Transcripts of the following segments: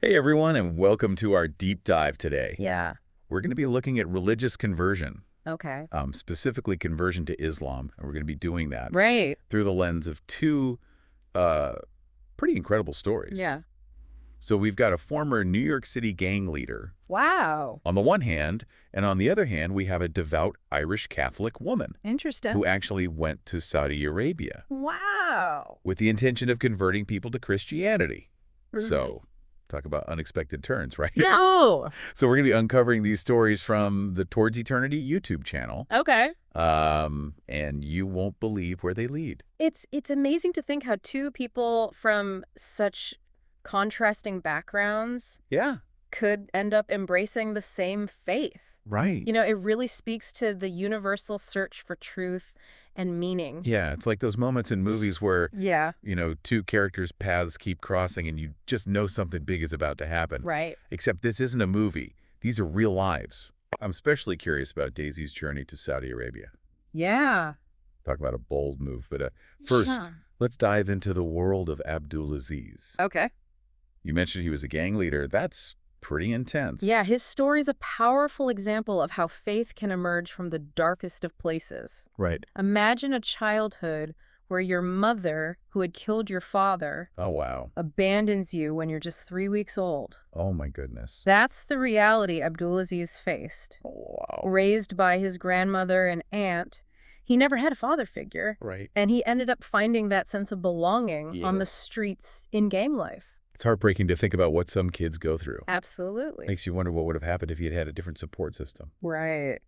Hey everyone, and welcome to our deep dive today. Yeah. We're going to be looking at religious conversion, Okay. specifically conversion to Islam, and we're going to be doing that Right. through the lens of two uh, pretty incredible stories. Yeah. So we've got a former New York City gang leader Wow. on the one hand, and on the other hand, we have a devout Irish Catholic woman Interesting. who actually went to Saudi Arabia Wow. with the intention of converting people to Christianity. Right. So talk about unexpected turns, right? No. So we're going to be uncovering these stories from the Towards Eternity YouTube channel. Okay. And you won't believe where they lead. It's amazing to think how two people from such contrasting backgrounds Yeah. could end up embracing the same faith. Right. You know, it really speaks to the universal search for truth and meaning. Yeah, it's like those moments in movies where, Yeah. two characters' paths keep crossing and you just know something big is about to happen. Right. Except this isn't a movie. These are real lives. I'm especially curious about Daisy's journey to Saudi Arabia. Yeah. Talk about a bold move. But first, Sure. let's dive into the world of Abdul Aziz. Okay. You mentioned he was a gang leader. That's pretty intense. Yeah, his story is a powerful example of how faith can emerge from the darkest of places. Right. Imagine a childhood where your mother, who had killed your father, Oh, wow. abandons you when you're just 3 weeks old. Oh, my goodness. That's the reality Abdul Aziz faced. Wow. Raised by his grandmother and aunt, he never had a father figure, Right. and he ended up finding that sense of belonging on the Yes. streets in gang life. It's heartbreaking to think about what some kids go through. Absolutely. Makes you wonder what would have happened if he had had a different support system. Right.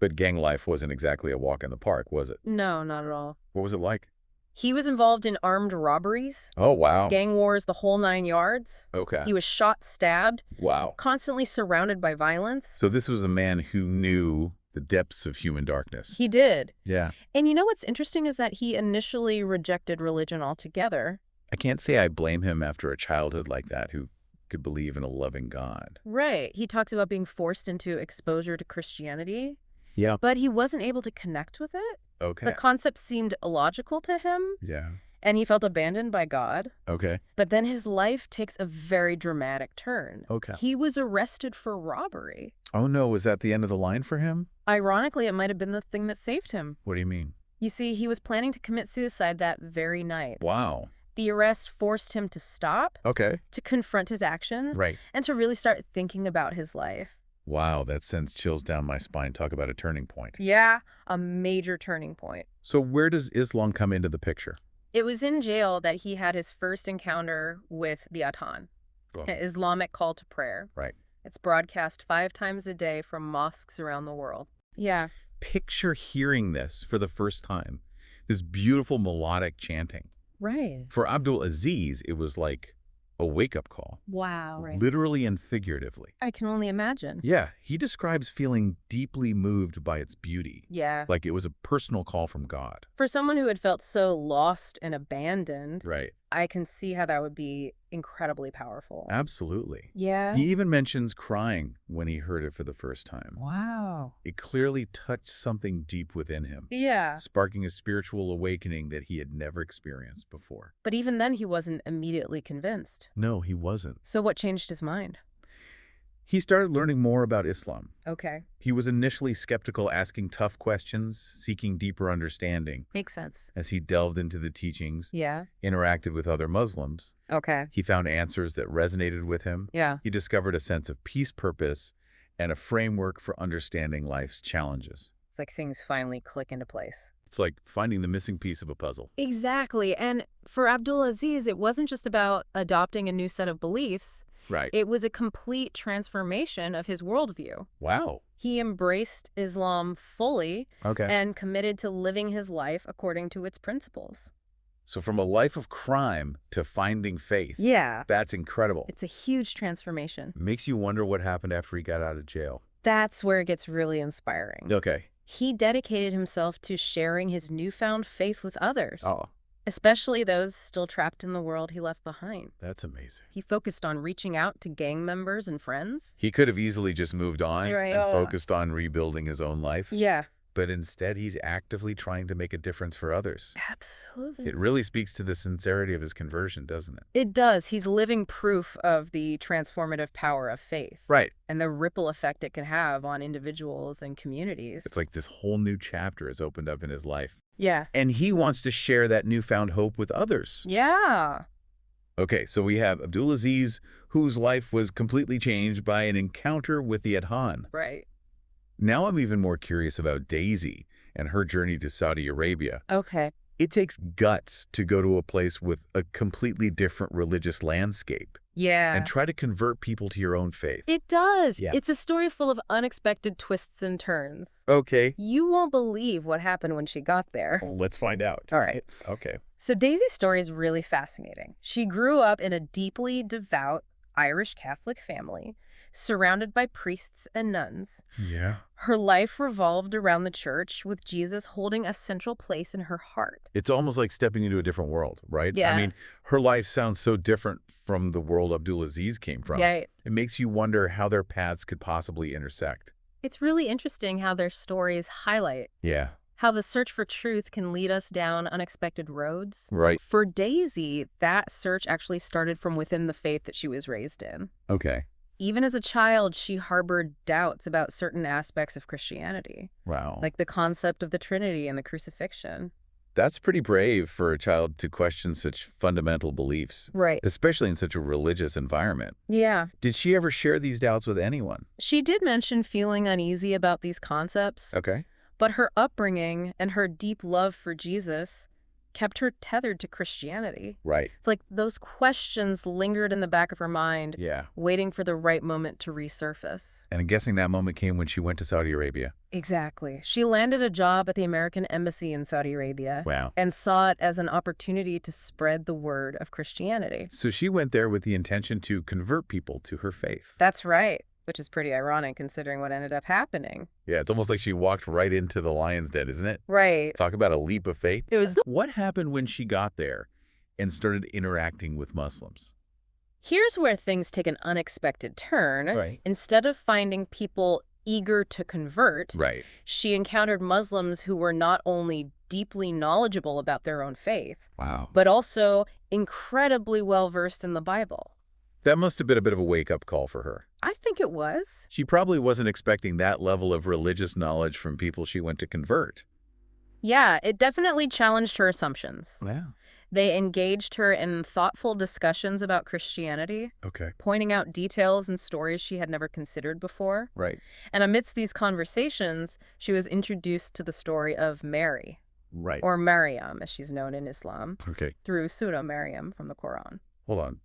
But gang life wasn't exactly a walk in the park, was it? No, not at all. What was it like? He was involved in armed robberies, Oh, wow. gang wars, the whole 9 yards. Okay. He was shot, stabbed, Wow. constantly surrounded by violence. So this was a man who knew the depths of human darkness. He did. Yeah. And you know what's interesting is that he initially rejected religion altogether. I can't say I blame him after a childhood like that who could believe in a loving God. Right. He talks about being forced into exposure to Christianity, Yeah. but he wasn't able to connect with it. Okay. The concept seemed illogical to him, Yeah. and he felt abandoned by God. Okay. But then his life takes a very dramatic turn. Okay. He was arrested for robbery. Oh, no. Was that the end of the line for him? Ironically, it might have been the thing that saved him. What do you mean? You see, he was planning to commit suicide that very night. Wow. The arrest forced him to stop, Okay. to confront his actions, Right. and to really start thinking about his life. Wow, that sends chills down my spine. Talk about a turning point. Yeah, a major turning point. So where does Islam come into the picture? It was in jail that he had his first encounter with the Adhan, Oh, an Islamic call to prayer. right. It's broadcast 5 times a day from mosques around the world. Yeah. Picture hearing this for the first time. This beautiful melodic chanting. Right. For Abdul Aziz, it was like a wake-up call. Wow. Right. Literally and figuratively. I can only imagine. Yeah, he describes feeling deeply moved by its beauty. Yeah. Like it was a personal call from God. For someone who had felt so lost and abandoned, Right. I can see how that would be incredibly powerful. Absolutely. Yeah. He even mentions crying when he heard it for the first time. Wow. It clearly touched something deep within him, Yeah. sparking a spiritual awakening that he had never experienced before. But even then, he wasn't immediately convinced. No, he wasn't. So what changed his mind? He started learning more about Islam. Okay. He was initially skeptical, asking tough questions, seeking deeper understanding. Makes sense. As he delved into the teachings, Yeah. interacted with other Muslims, Okay. he found answers that resonated with him. Yeah. He discovered a sense of peace, purpose, and a framework for understanding life's challenges. It's like things finally click into place. It's like finding the missing piece of a puzzle. Exactly. And for Abdul Aziz, it wasn't just about adopting a new set of beliefs. Right. It was a complete transformation of his worldview. Wow. He embraced Islam fully Okay. and committed to living his life according to its principles. So from a life of crime to finding faith. Yeah. That's incredible. It's a huge transformation. Makes you wonder what happened after he got out of jail. That's where it gets really inspiring. Okay. He dedicated himself to sharing his newfound faith with others, Oh, especially those still trapped in the world he left behind. that's amazing. He focused on reaching out to gang members and friends. He could have easily just moved on Right. and Oh. focused on rebuilding his own life. Yeah. but instead he's actively trying to make a difference for others. Absolutely. It really speaks to the sincerity of his conversion, doesn't it? It does. He's living proof of the transformative power of faith Right. and the ripple effect it can have on individuals and communities. It's like this whole new chapter has opened up in his life. Yeah. And he wants to share that newfound hope with others. Yeah. Okay, so we have Abdul Aziz, whose life was completely changed by an encounter with the Adhan. Right. Now I'm even more curious about Daisy and her journey to Saudi Arabia. Okay. It takes guts to go to a place with a completely different religious landscape Yeah. and try to convert people to your own faith. It does. Yeah. It's a story full of unexpected twists and turns. Okay, You won't believe what happened when she got there. well, let's find out. All right. Okay. So Daisy's story is really fascinating. She grew up in a deeply devout Irish Catholic family, surrounded by priests and nuns. Yeah. Her life revolved around the church, with Jesus holding a central place in her heart. It's almost like stepping into a different world, right? Yeah. I mean, her life sounds so different from the world Abdul Aziz came from. Yeah, It makes you wonder how their paths could possibly intersect. it's really interesting how their stories highlight Yeah. how the search for truth can lead us down unexpected roads. Right. For Daisy, that search actually started from within the faith that she was raised in. Okay. Even as a child, she harbored doubts about certain aspects of Christianity, Wow. like the concept of the Trinity and the crucifixion. That's pretty brave for a child to question such fundamental beliefs, Right. especially in such a religious environment. Yeah. Did she ever share these doubts with anyone? She did mention feeling uneasy about these concepts, Okay. but her upbringing and her deep love for Jesus kept her tethered to Christianity. Right. It's like those questions lingered in the back of her mind, Yeah. waiting for the right moment to resurface. And I'm guessing that moment came when she went to Saudi Arabia. Exactly. She landed a job at the American Embassy in Saudi Arabia Wow. and saw it as an opportunity to spread the word of Christianity. So she went there with the intention to convert people to her faith. That's right, which is pretty ironic considering what ended up happening. Yeah, it's almost like she walked right into the lion's den, isn't it? Right. Talk about a leap of faith. It was. What happened when she got there and started interacting with Muslims? Here's where things take an unexpected turn. Right. Instead of finding people eager to convert, Right. she encountered Muslims who were not only deeply knowledgeable about their own faith, Wow. but also incredibly well-versed in the Bible. That must have been a bit of a wake-up call for her. I think it was. She probably wasn't expecting that level of religious knowledge from people she went to convert. Yeah, it definitely challenged her assumptions. Yeah. They engaged her in thoughtful discussions about Christianity, Okay. pointing out details and stories she had never considered before. Right. And amidst these conversations, she was introduced to the story of Mary, Right. or Maryam, as she's known in Islam, Okay. through Surah Maryam from the Quran. Hold on.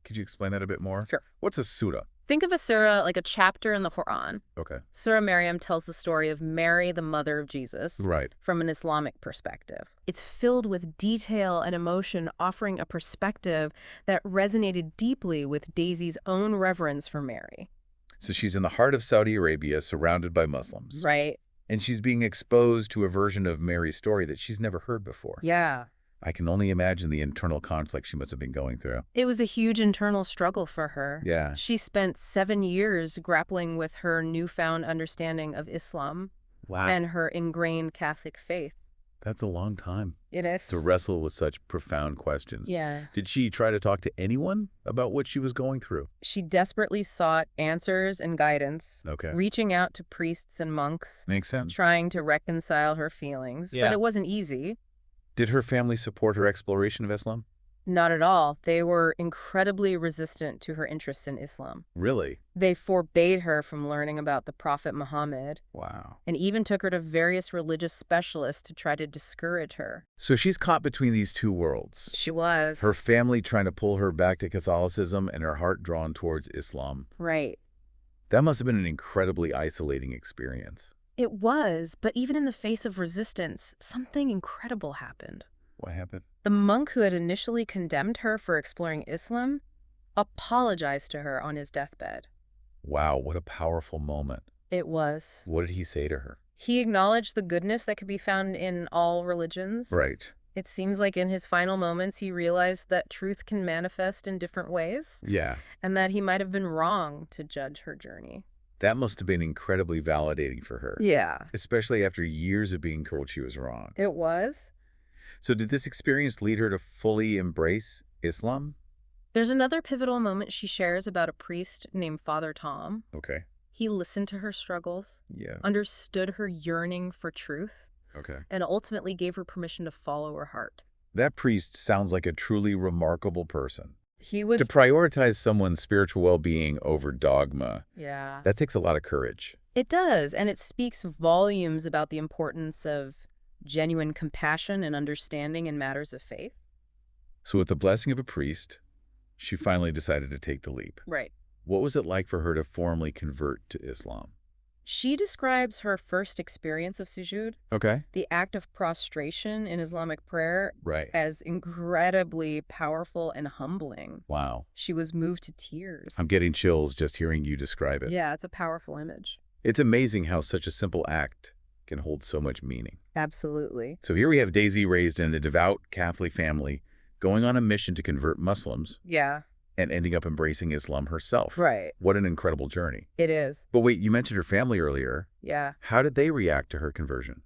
Could you explain that a bit more? Sure. What's a surah? Think of a surah like a chapter in the Quran. Okay. Surah Maryam tells the story of Mary, the mother of Jesus, Right. from an Islamic perspective. It's filled with detail and emotion, offering a perspective that resonated deeply with Daisy's own reverence for Mary. So she's in the heart of Saudi Arabia, surrounded by Muslims. Right? And she's being exposed to a version of Mary's story that she's never heard before. Yeah. I can only imagine the internal conflict she must have been going through. It was a huge internal struggle for her. Yeah. She spent 7 years grappling with her newfound understanding of Islam Wow. and her ingrained Catholic faith. That's a long time It is. to wrestle with such profound questions. Yeah. Did she try to talk to anyone about what she was going through? She desperately sought answers and guidance, Okay. reaching out to priests and monks, Makes sense. trying to reconcile her feelings. Yeah. But it wasn't easy. Did her family support her exploration of Islam? Not at all. They were incredibly resistant to her interest in Islam. Really? They forbade her from learning about the Prophet Muhammad Wow. and even took her to various religious specialists to try to discourage her. So she's caught between these two worlds. She was. Her family trying to pull her back to Catholicism and her heart drawn towards Islam. Right. That must have been an incredibly isolating experience. It was, but even in the face of resistance, something incredible happened. What happened? The monk who had initially condemned her for exploring Islam apologized to her on his deathbed. Wow, what a powerful moment. It was. What did he say to her? He acknowledged the goodness that could be found in all religions. Right. It seems like in his final moments, he realized that truth can manifest in different ways Yeah. and that he might have been wrong to judge her journey. That must have been incredibly validating for her, Yeah, especially after years of being told she was wrong. it was. So did this experience lead her to fully embrace Islam? There's another pivotal moment she shares about a priest named Father Tom. Okay. He listened to her struggles, Yeah. understood her yearning for truth, Okay. and ultimately gave her permission to follow her heart. That priest sounds like a truly remarkable person. He was... To prioritize someone's spiritual well-being over dogma, Yeah. that takes a lot of courage. It does, and it speaks volumes about the importance of genuine compassion and understanding in matters of faith. So with the blessing of a priest, she finally decided to take the leap. Right. What was it like for her to formally convert to Islam? She describes her first experience of sujood, Okay. the act of prostration in Islamic prayer, Right. as incredibly powerful and humbling. Wow. She was moved to tears. I'm getting chills just hearing you describe it. Yeah, it's a powerful image. It's amazing how such a simple act can hold so much meaning. Absolutely. So here we have Daisy raised in a devout Catholic family, going on a mission to convert Muslims Yeah, and ending up embracing Islam herself. right. What an incredible journey. It is. But wait, you mentioned her family earlier. Yeah. How did they react to her conversion?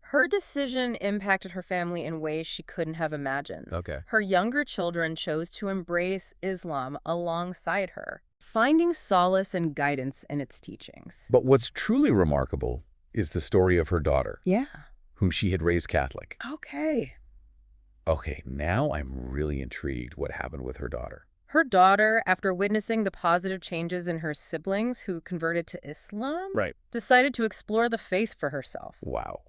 Her decision impacted her family in ways she couldn't have imagined. Okay. Her younger children chose to embrace Islam alongside her, finding solace and guidance in its teachings. But what's truly remarkable is the story of her daughter, Yeah. whom she had raised Catholic. Okay. Okay, now I'm really intrigued what happened with her daughter. Her daughter, after witnessing the positive changes in her siblings who converted to Islam, Right. decided to explore the faith for herself. Wow.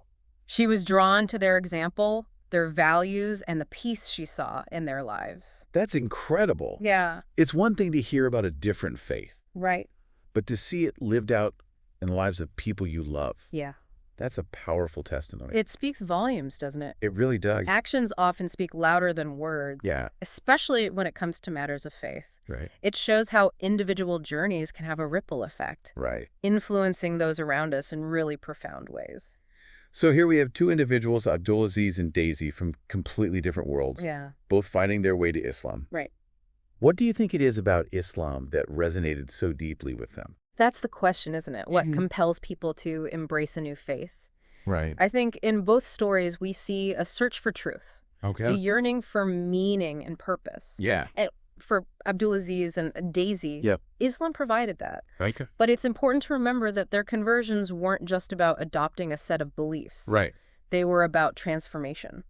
She was drawn to their example, their values, and the peace she saw in their lives. That's incredible. Yeah. It's one thing to hear about a different faith, Right. but to see it lived out in the lives of people you love, Yeah. that's a powerful testimony. It speaks volumes, doesn't it? It really does. Actions often speak louder than words, Yeah, especially when it comes to matters of faith. right, It shows how individual journeys can have a ripple effect, right. influencing those around us in really profound ways. So here we have two individuals, Abdul Aziz and Daisy, from completely different worlds, Yeah. both finding their way to Islam. Right. What do you think it is about Islam that resonated so deeply with them? That's the question, isn't it? What Mhm. compels people to embrace a new faith? Right. I think in both stories, we see a search for truth, a Okay. yearning for meaning and purpose. Yeah. And for Abdul Aziz and Daisy, Yep. Islam provided that. Okay. But it's important to remember that their conversions weren't just about adopting a set of beliefs. Right. They were about transformation.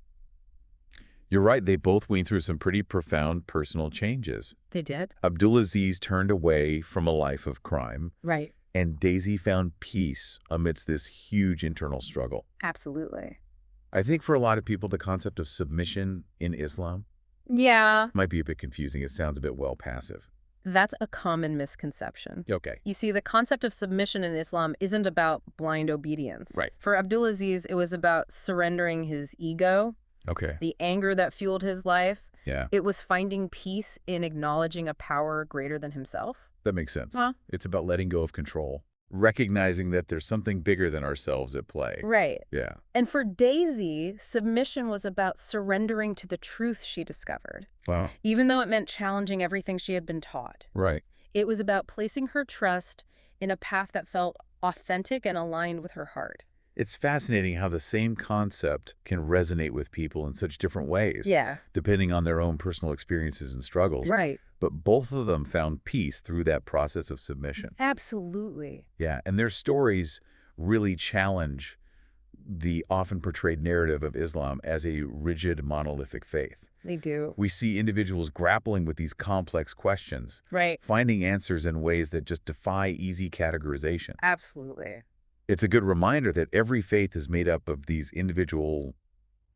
You're right. They both went through some pretty profound personal changes. They did? Abdul Aziz turned away from a life of crime, Right. and Daisy found peace amidst this huge internal struggle. Absolutely. I think for a lot of people, the concept of submission in Islam Yeah. might be a bit confusing. It sounds a bit well passive. That's a common misconception. Okay. You see, the concept of submission in Islam isn't about blind obedience. Right. For Abdul Aziz, it was about surrendering his ego, Okay. the anger that fueled his life. Yeah, It was finding peace in acknowledging a power greater than himself. that makes sense. Huh? It's about letting go of control, recognizing that there's something bigger than ourselves at play. Right. Yeah. And for Daisy, submission was about surrendering to the truth she discovered, Wow. even though it meant challenging everything she had been taught. Right. It was about placing her trust in a path that felt authentic and aligned with her heart. It's fascinating how the same concept can resonate with people in such different ways, Yeah. depending on their own personal experiences and struggles. Right. But both of them found peace through that process of submission. Absolutely. Yeah, and their stories really challenge the often portrayed narrative of Islam as a rigid, monolithic faith. They do. We see individuals grappling with these complex questions, Right. finding answers in ways that just defy easy categorization. Absolutely. It's a good reminder that every faith is made up of these individual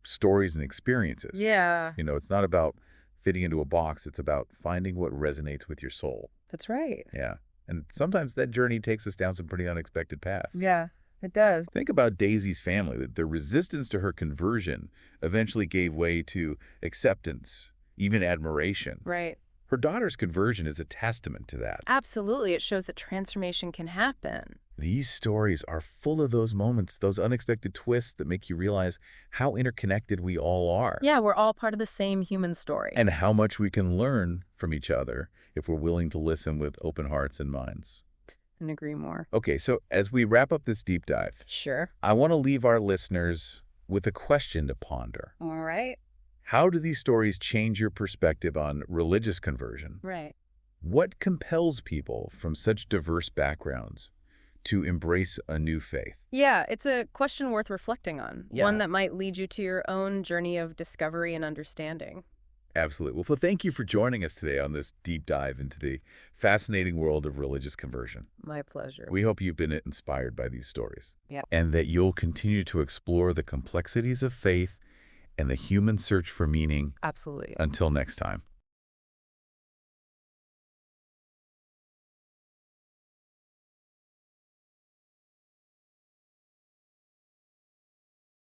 stories and experiences. Yeah, You know, it's not about fitting into a box. It's about finding what resonates with your soul. that's right. Yeah. And sometimes that journey takes us down some pretty unexpected paths. Yeah, it does. Think about Daisy's family. The resistance to her conversion eventually gave way to acceptance, even admiration. Right. Her daughter's conversion is a testament to that. Absolutely. It shows that transformation can happen. These stories are full of those moments, those unexpected twists that make you realize how interconnected we all are. Yeah, we're all part of the same human story. And how much we can learn from each other if we're willing to listen with open hearts and minds. Couldn't agree more. Okay, so as we wrap up this deep dive, Sure. I want to leave our listeners with a question to ponder. All right. How do these stories change your perspective on religious conversion? Right. What compels people from such diverse backgrounds to embrace a new faith? Yeah, it's a question worth reflecting on, Yeah. one that might lead you to your own journey of discovery and understanding. Absolutely. Well, thank you for joining us today on this deep dive into the fascinating world of religious conversion. My pleasure. We hope you've been inspired by these stories. Yeah. And that you'll continue to explore the complexities of faith and the human search for meaning. Absolutely. Until next time.